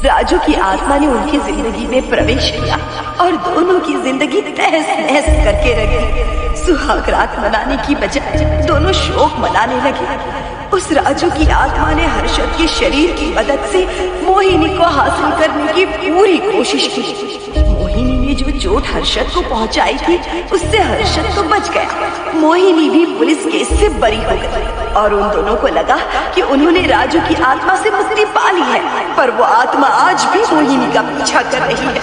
राजू की आत्मा ने उनकी जिंदगी में प्रवेश किया और दोनों की जिंदगी तहस नहस करके रख दी। सुहाग रात मनाने की बजाय दोनों शोक मनाने लगे। उस राजू की आत्मा ने हर्षद के शरीर की मदद से मोहिनी को हासिल करने की पूरी कोशिश की। मोहिनी ने जो चोट हर्षद को पहुंचाई थी उससे हर्षद तो बच गया। मोहिनी भी पुलिस केस से बरी हो गई और उन दोनों को लगा कि उन्होंने राजू की आत्मा से मुक्ति पा ली है, पर वो आत्मा आज भी मोहिनी का पीछा कर रही है।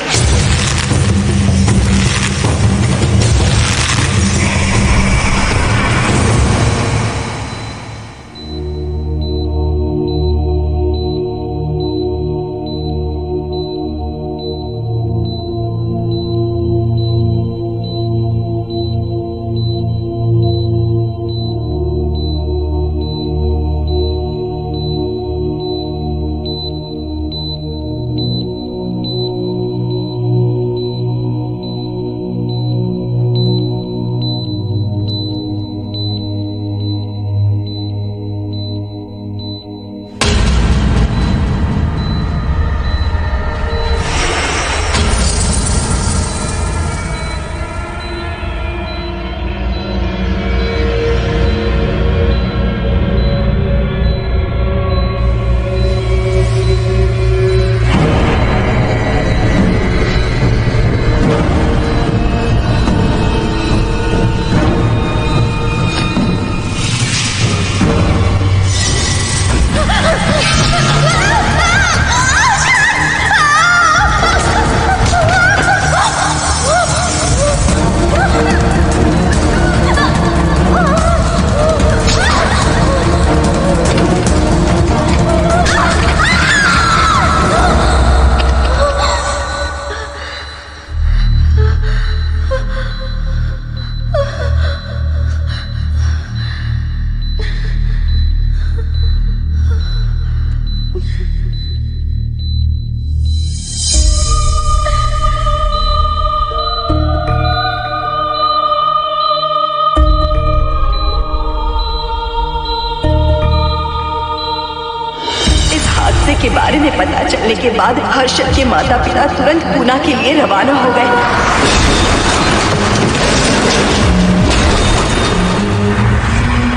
के बारे में पता चलने के बाद हर्षद के माता पिता तुरंत पूना के लिए रवाना हो गए।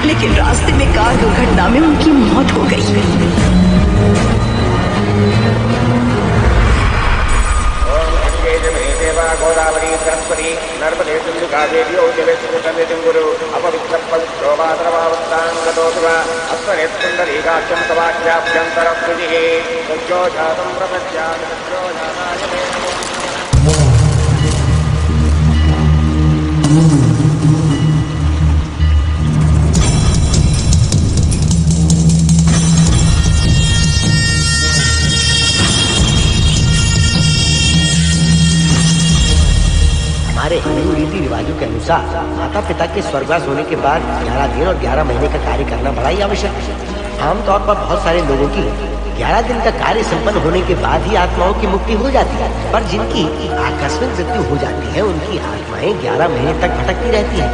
लेकिन रास्ते में कार दुर्घटना में उनकी मौत हो गई। गोदावरी सरस्वती नर्मदे सिंधु कावेरी ओजवेशुकंदिं गुरु अपवित्रपवित्रोपाद्रवावस्तांगतोऽथवा अस्मरेत्कुण्डरीकाक्षं तवाख्याभ्यन्तरस्थितिः सज्जो जातं प्रपद्यामि सज्जो जाताय हमारे हिंदू रीति रिवाजों के अनुसार माता पिता के स्वर्गवास होने के बाद 11 दिन और 11 महीने का कार्य करना बड़ा ही आवश्यक है। आमतौर पर बहुत सारे लोगों की 11 दिन का कार्य संपन्न होने के बाद ही आत्माओं की मुक्ति हो जाती है, पर जिनकी आकस्मिक मृत्यु हो जाती है उनकी आत्माएं 11 महीने तक भटकती रहती हैं।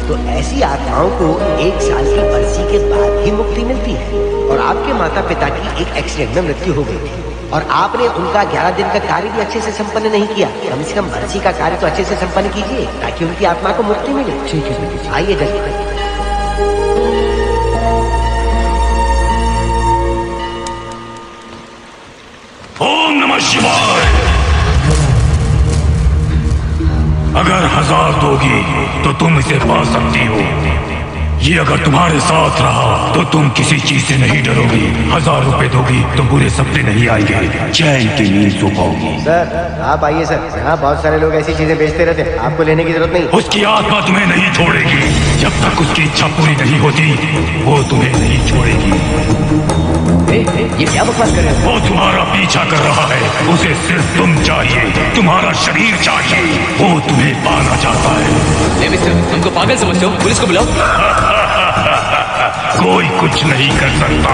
तो ऐसी आत्माओं को 1 साल की बरसी के बाद ही मुक्ति मिलती है। और आपके माता पिता की एक एक्सीडेंट में मृत्यु हो गई थी और आपने उनका 11 दिन का कार्य भी अच्छे से संपन्न नहीं किया। कम से कम बरसी का कार्य तो अच्छे से संपन्न कीजिए ताकि उनकी आत्मा को मुक्ति मिले। ठीक है, आइए जल्दी। ओम नमः शिवाय। अगर 1000 दोगी तो तुम इसे पा सकती हो। ये अगर तुम्हारे साथ रहा तो तुम किसी चीज से नहीं डरोगी। 1000 रुपए दोगी तो बुरे सपने नहीं आएंगे, चैन की नींद सो पाओगी। सर आप आइए सर, यहाँ बहुत सारे लोग ऐसी चीजें बेचते रहते हैं, आपको लेने की जरूरत नहीं। उसकी आत्मा तुम्हें नहीं छोड़ेगी जब तक उसकी इच्छा पूरी नहीं होती, वो तुम्हें नहीं छोड़ेगी। ये क्या बकवास कर रहे हो? वो तुम्हारा पीछा कर रहा है, उसे सिर्फ तुम चाहिए, तुम्हारा शरीर चाहिए, वो तुम्हें पाना चाहता है। मिस्टर, तुमको पागल समझते हो? पुलिस को बुलाओ। कोई कुछ नहीं कर सकता,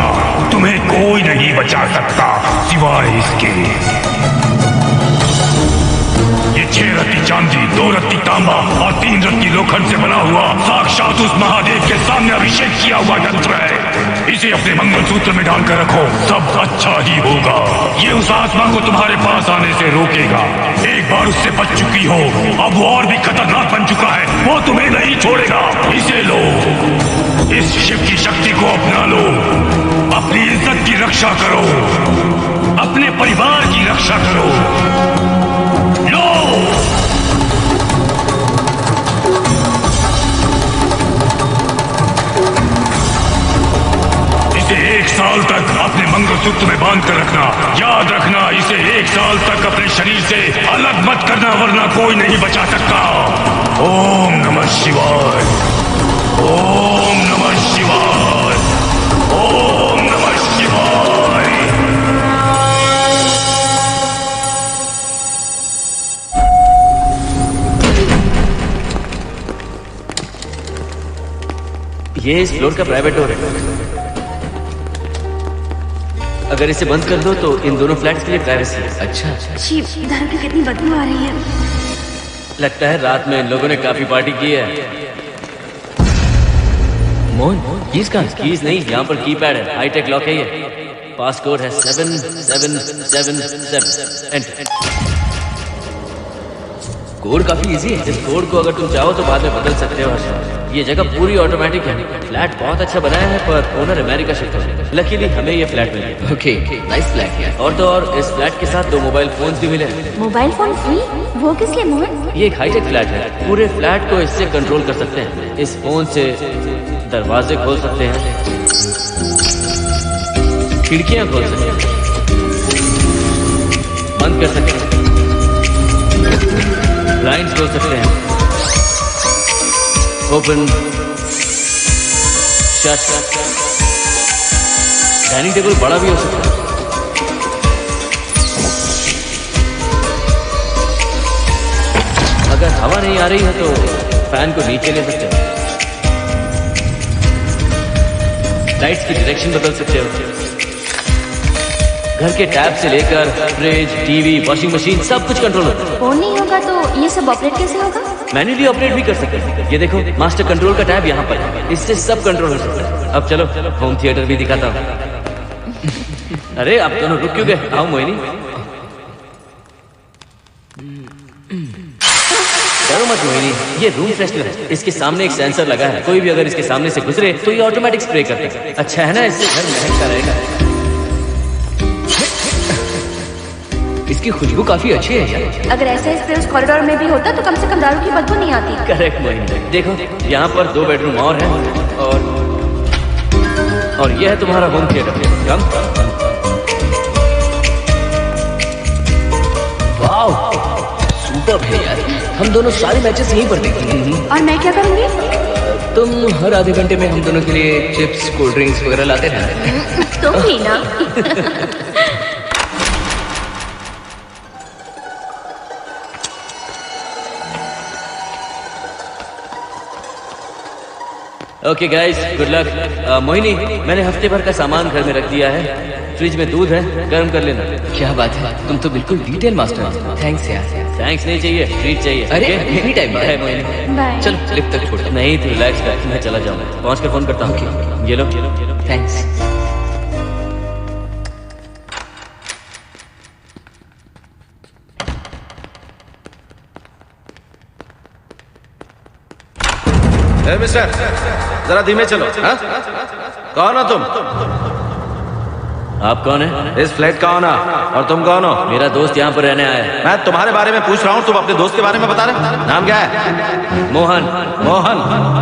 तुम्हें कोई नहीं बचा सकता सिवाय इसके। ये 6 रत्ती चांदी 2 रत्ती तांबा और 3 रत्न की लोखंड से बना हुआ साक्षात उस महादेव के सामने अभिषेक किया हुआ यंत्र है। इसे अपने मंगलसूत्र में डालकर रखो, सब अच्छा ही होगा। ये उस आत्मा को तुम्हारे पास आने से रोकेगा। एक बार उससे बच चुकी हो, अब वो और भी खतरनाक बन चुका है, वो तुम्हें नहीं छोड़ेगा। इसे लो, इस शिव की शक्ति को अपना लो, अपनी इज्जत की रक्षा करो, अपने परिवार की रक्षा करो। लो! इसे 1 साल तक अपने मंगलसूत्र में बांध कर रखना। याद रखना, इसे 1 साल तक अपने शरीर से अलग मत करना, वरना कोई नहीं बचा सकता। ओम नमः शिवाय, ओम नमः शिवाय, ओम नमः शिवाय। ये इस फ्लोर का प्राइवेट डोर है। अगर इसे बंद कर दो तो इन दोनों फ्लैट्स के लिए प्राइवेसी है। अच्छा, शिव, इधर की कितनी बदबू आ रही है। लगता है रात में इन लोगों ने काफी पार्टी की है। मोहन, कीज कहाँ? कीज नहीं, यहाँ पर कीपैड है, हाईटेक लॉक है ये। पास कोड है 7777। एंटर। कोड काफी इजी है। इस कोड को अगर तुम चाहो तो बाद में बदल सकते हो। ये जगह पूरी ऑटोमेटिक है। फ्लैट बहुत अच्छा बनाया है, पर ओनर अमेरिका शिफ्ट है। लकीली हमें ये फ्लैट मिल गया। ओके, नाइस फ्लैट है। और तो और इस फ्लैट के साथ 2 मोबाइल फोन्स भी मिले। Mobile phone free? वो किस लिए मोहन? ये एक हाईटेक फ्लैट है, पूरे फ्लैट को इससे कंट्रोल कर सकते हैं। इस फोन से दरवाजे खोल सकते हैं, खिड़कियां खोल सकते हैं, बंद कर सकते हैं, ब्लाइंड्स खोल सकते हैं, ओपन, शट। डाइनिंग टेबल बड़ा भी हो सकता है। अगर हवा नहीं आ रही है तो फैन को नीचे ले सकते हो। लाइट्स की डायरेक्शन बदल सकते हो। घर के टैब से लेकर फ्रिज, टीवी, वॉशिंग मशीन सब कुछ कंट्रोल होता है। फोन नहीं होगा तो ये सब ऑपरेट कैसे होगा? मैन्युअली ऑपरेट भी कर सकते हैं। ये देखो, मास्टर कंट्रोल का टैब यहाँ पर है, इससे सब कंट्रोल हो सकता है। अब चलो होम थिएटर भी दिखाता हूँ। अरे आप दोनों रुक क्यों गए? आओ मोहिनी। डरो मत मोहिनी, ये रूम फ्रेशनर है। इसके सामने एक सेंसर लगा है, कोई भी अगर इसके सामने से गुजरे तो ये ऑटोमेटिक स्प्रे करता है। अच्छा है ना, इससे घर महकता रहेगा। इसकी खुशबू काफी अच्छी है यार। अगर ऐसा स्प्रे उस कॉरिडोर में भी होता तो कम से कम दारू की बदबू नहीं आती। करेक्ट मोहिनी। देखो यहाँ पर 2 बेडरूम और हैं, और यह है तुम्हारा होम थिएटर। कम। वाह, सुपर है यार। हम दोनों सारे मैचेस यहीं पर देखेंगे। और मैं क्या करूँगी? तुम हर आधे घंटे में हम दोनों के लिए चिप्स, कोल्ड ड्रिंक्स वगैरह लाते रहना। तुम भी ना। Okay guys, good luck. Mohini, मैंने हफ्ते भर का सामान घर में रख दिया है। फ्रिज में दूध है, गर्म कर लेना। क्या बात है, तुम तो बिल्कुल डिटेल मास्टर हो। थैंक्स यार। थैंक्स नहीं चाहिए, ट्रीट चाहिए। अरे okay? Any time bye Mohini. Bye. चल लिफ्ट तक छोड़। नहीं तू रिलैक्स कर, मैं चला जाऊंगा। पहुंच कर फोन करता हूँ। ये लो। थैंक्स। मिस्टर, जरा धीमे चलो। हाँ? कौन हो तुम? आप कौन है? इस फ्लैट का ओनर। और तुम कौन हो? मेरा दोस्त यहाँ पर रहने आया है। मैं तुम्हारे बारे में पूछ रहा हूँ, तुम अपने दोस्त के बारे में बता रहे? नाम क्या है? मोहन। मोहन?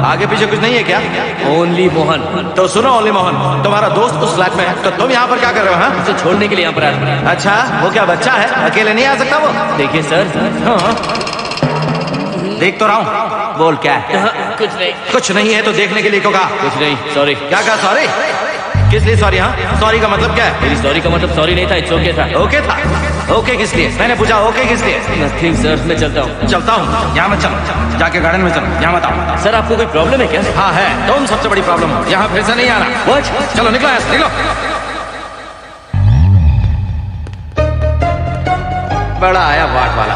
आगे पीछे कुछ नहीं है क्या? ओनली मोहन। तो सुनो ओनली मोहन, तुम्हारा दोस्त उस फ्लैट में है, तो तुम यहाँ पर क्या कर रहे हो? हाँ? उसे छोड़ने के लिए यहाँ पर आया हूँ। अच्छा, वो क्या बच्चा है? अकेले नहीं आ सकता वो? देखिए सर। हाँ। देख तो रहा हूँ। बोल क्या है? कुछ नहीं। कुछ नहीं है तो देखने के लिए क्यों कहा? कुछ नहीं, सॉरी। क्या कहा? सॉरी? किस लिए सॉरी? हाँ, सॉरी का मतलब क्या है? मेरी सॉरी का मतलब सॉरी नहीं था, इट्स ओके था। ओके था? ओके किस लिए? मैंने पूछा ओके किस लिए? नथिंग सर, मैं चलता हूँ। चलता हूँ? यहाँ मत चलो, जाके गार्डन में चलो, यहाँ मत आओ। सर आपको कोई प्रॉब्लम है क्या? हाँ है, तुम सबसे बड़ी प्रॉब्लम हो। यहाँ फिर से नहीं आना। What? चलो निकलो यहाँ से, निकलो। बड़ा आया वाट वाला।